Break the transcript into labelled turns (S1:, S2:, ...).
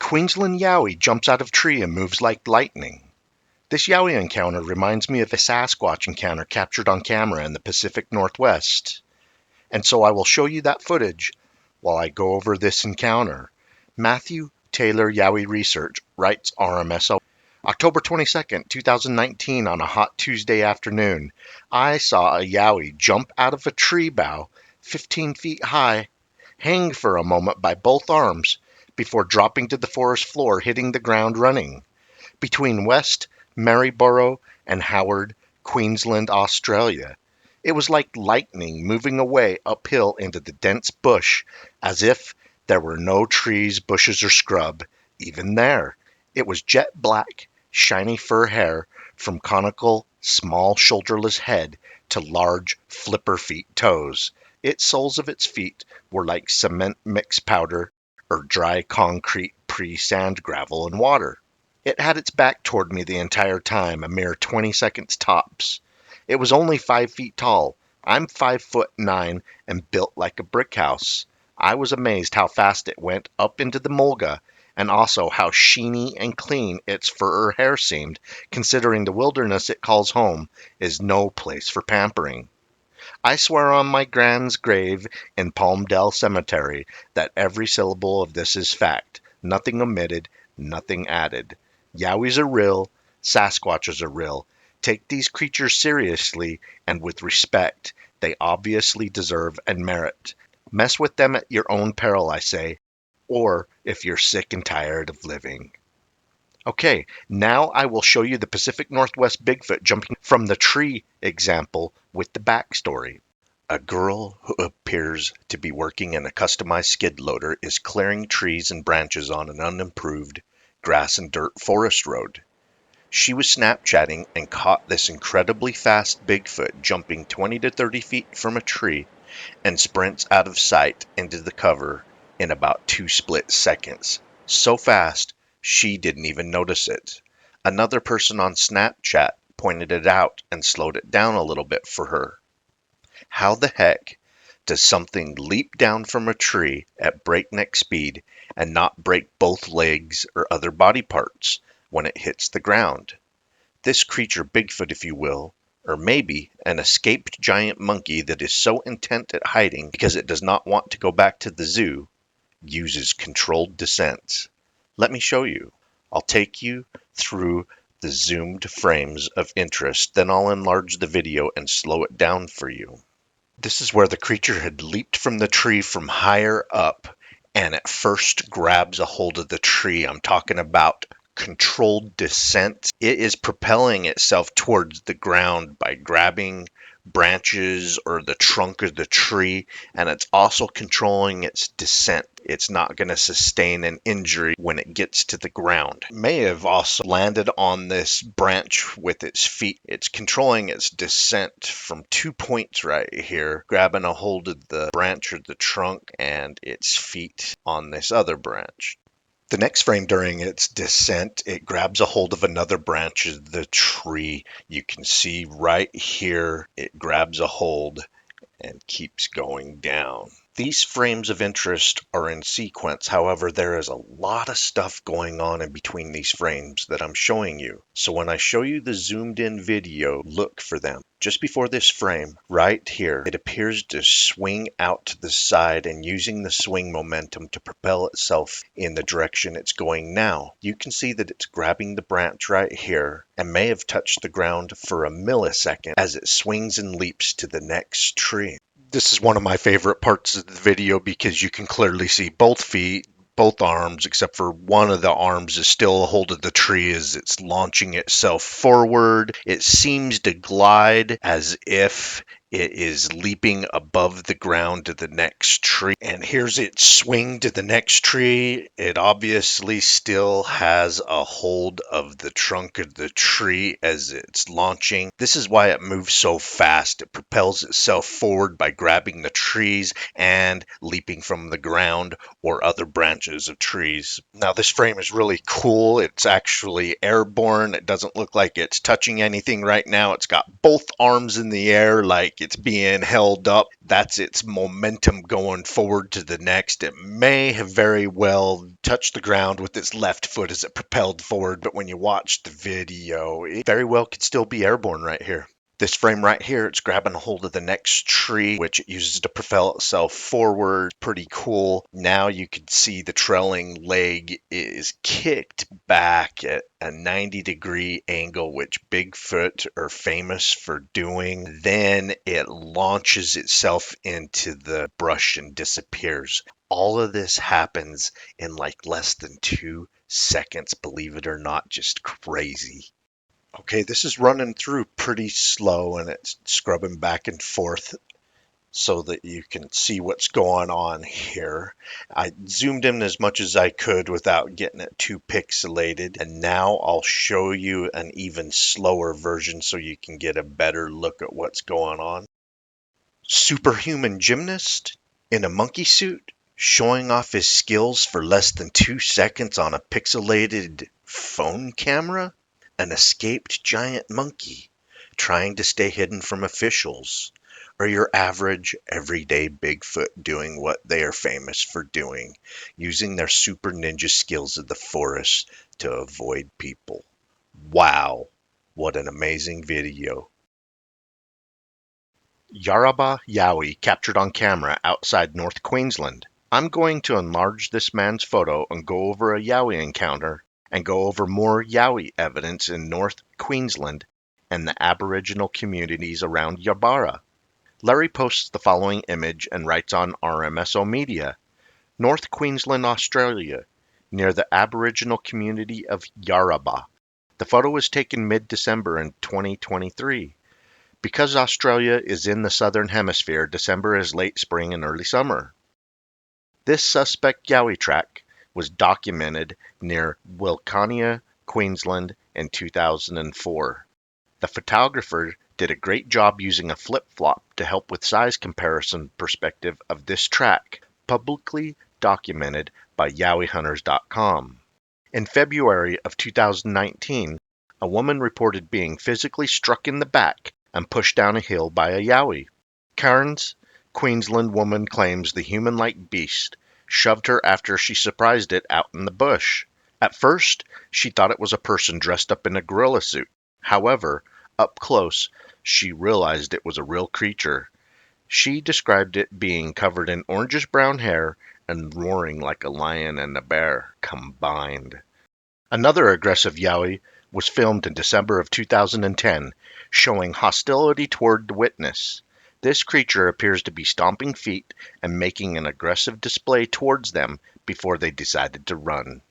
S1: Queensland Yowie jumps out of tree and moves like lightning. This Yowie encounter reminds me of a Sasquatch encounter captured on camera in the Pacific Northwest. And so I will show you that footage while I go over this encounter. Matthew Taylor Yowie Research writes RMSO. October 22nd, 2019, on a hot Tuesday afternoon, I saw a Yowie jump out of a tree bough 15 feet high, hang for a moment by both arms, before dropping to the forest floor, hitting the ground running. Between West Maryborough and Howard, Queensland, Australia. It was like lightning moving away uphill into the dense bush, as if there were no trees, bushes, or scrub even there. It was jet black, shiny fur hair from conical, small, shoulderless head to large, flipper feet toes. Soles of its feet were like cement mix powder or dry concrete pre-sand, gravel, and water. It had its back toward me the entire time, a mere 20 seconds tops. It was only 5 feet tall. I'm 5'9" and built like a brick house. I was amazed how fast it went up into the mulga, and also how sheeny and clean its fur or hair seemed, considering the wilderness it calls home is no place for pampering. I swear on my grand's grave in Palmdale Cemetery that every syllable of this is fact, nothing omitted, nothing added. Yowies are real, Sasquatches are real. Take these creatures seriously and with respect they obviously deserve and merit. Mess with them at your own peril, I say, or if you're sick and tired of living. Okay, now I will show you the Pacific Northwest Bigfoot jumping from the tree example with the backstory. A girl who appears to be working in a customized skid loader is clearing trees and branches on an unimproved grass and dirt forest road. She was Snapchatting and caught this incredibly fast Bigfoot jumping 20 to 30 feet from a tree and sprints out of sight into the cover in about 2 split seconds. So fast, she didn't even notice it. Another person on Snapchat pointed it out and slowed it down a little bit for her. How the heck does something leap down from a tree at breakneck speed and not break both legs or other body parts when it hits the ground? This creature, Bigfoot if you will, or maybe an escaped giant monkey that is so intent at hiding because it does not want to go back to the zoo, uses controlled descents. Let me show you. I'll take you through the zoomed frames of interest, then I'll enlarge the video and slow it down for you. This is where the creature had leaped from the tree from higher up and at first grabs a hold of the tree. I'm talking about controlled descent. It is propelling itself towards the ground by grabbing branches or the trunk of the tree, and it's also controlling its descent. It's not going to sustain an injury when it gets to the ground. It may have also landed on this branch with its feet. It's controlling its descent from 2 points right here, grabbing a hold of the branch or the trunk and its feet on this other branch. The next frame during its descent, it grabs a hold of another branch of the tree. You can see right here, it grabs a hold and keeps going down. These frames of interest are in sequence. However, there is a lot of stuff going on in between these frames that I'm showing you. So when I show you the zoomed in video, look for them. Just before this frame, right here, it appears to swing out to the side and using the swing momentum to propel itself in the direction it's going now. You can see that it's grabbing the branch right here and may have touched the ground for a millisecond as it swings and leaps to the next tree. This is one of my favorite parts of the video because you can clearly see both feet, both arms, except for one of the arms is still a hold of the tree as it's launching itself forward. It seems to glide as if it is leaping above the ground to the next tree. And here's it swing to the next tree. It obviously still has a hold of the trunk of the tree as it's launching. This is why it moves so fast. It propels itself forward by grabbing the trees and leaping from the ground or other branches of trees. Now this frame is really cool. It's actually airborne. It doesn't look like it's touching anything right now. It's got both arms in the air like it's being held up. That's its momentum going forward to the next. It may have very well touched the ground with its left foot as it propelled forward, but when you watch the video, it very well could still be airborne right here. This frame right here, it's grabbing a hold of the next tree, which it uses to propel itself forward. Pretty cool. Now you can see the trailing leg is kicked back at a 90-degree angle, which Bigfoot are famous for doing. Then it launches itself into the brush and disappears. All of this happens in like less than 2 seconds, believe it or not, just crazy. Okay, this is running through pretty slow and it's scrubbing back and forth so that you can see what's going on here. I zoomed in as much as I could without getting it too pixelated, and now I'll show you an even slower version so you can get a better look at what's going on. Superhuman gymnast in a monkey suit showing off his skills for less than 2 seconds on a pixelated phone camera? An escaped giant monkey trying to stay hidden from officials, or your average everyday Bigfoot doing what they are famous for doing, using their super ninja skills of the forest to avoid people. Wow, what an amazing video. Yarrabah Yowie captured on camera outside North Queensland. I'm going to enlarge this man's photo and go over a Yowie encounter and go over more Yowie evidence in North Queensland and the Aboriginal communities around Yarrabah. Larry posts the following image and writes on RMSO Media, North Queensland, Australia, near the Aboriginal community of Yarrabah. The photo was taken mid-December in 2023. Because Australia is in the southern hemisphere, December is late spring and early summer. This suspect Yowie track was documented near Wilcannia, Queensland in 2004. The photographer did a great job using a flip-flop to help with size comparison perspective of this track, publicly documented by YowieHunters.com. In February of 2019, a woman reported being physically struck in the back and pushed down a hill by a Yowie. Cairns, Queensland woman claims the human-like beast shoved her after she surprised it out in the bush. At first, she thought it was a person dressed up in a gorilla suit. However, up close, she realized it was a real creature. She described it being covered in orangish-brown hair and roaring like a lion and a bear combined. Another aggressive Yowie was filmed in December of 2010, showing hostility toward the witness. This creature appears to be stomping feet and making an aggressive display towards them before they decided to run.